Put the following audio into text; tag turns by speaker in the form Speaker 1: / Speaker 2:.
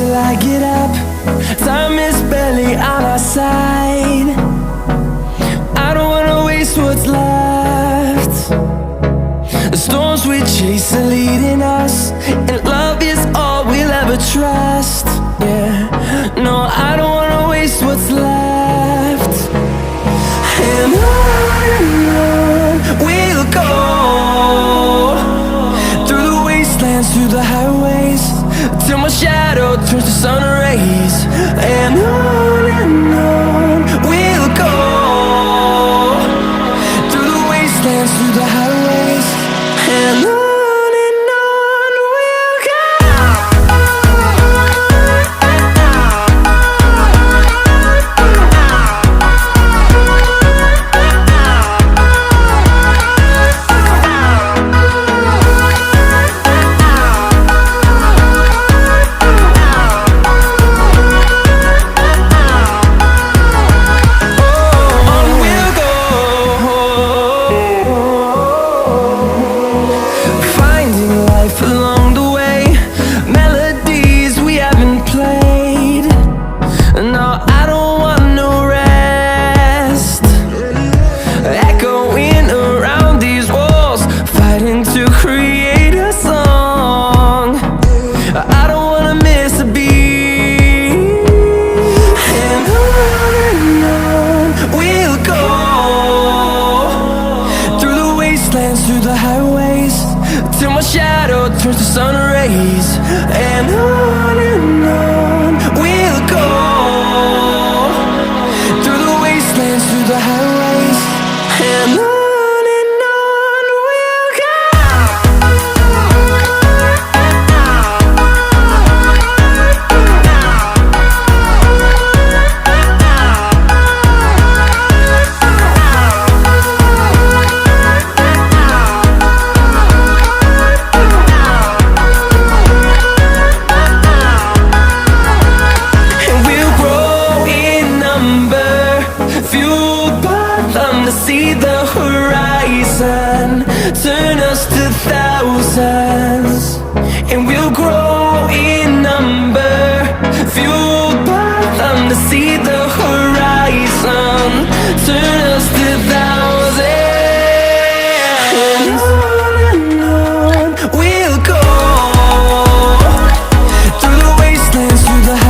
Speaker 1: till I get up. Time is barely on our side. I don't wanna waste what's left. The storms we chase are leading us, and love is all we'll ever trust. Yeah, no, I don't wanna waste what's left. And on we'll go, through the wastelands, through the highways, till my shadow turns to sun rays. And on we'll go, through the wastelands, through the highways, and on we'll go. Along the way, melodies we haven't played. No, I don't want no rest. Echoing around these walls, fighting to create a song. I don't wanna miss a beat. And on we'll go, through the wastelands, through the highways, till my shadow turns to sun rays. And on we'll go, through the wastelands, through the highways.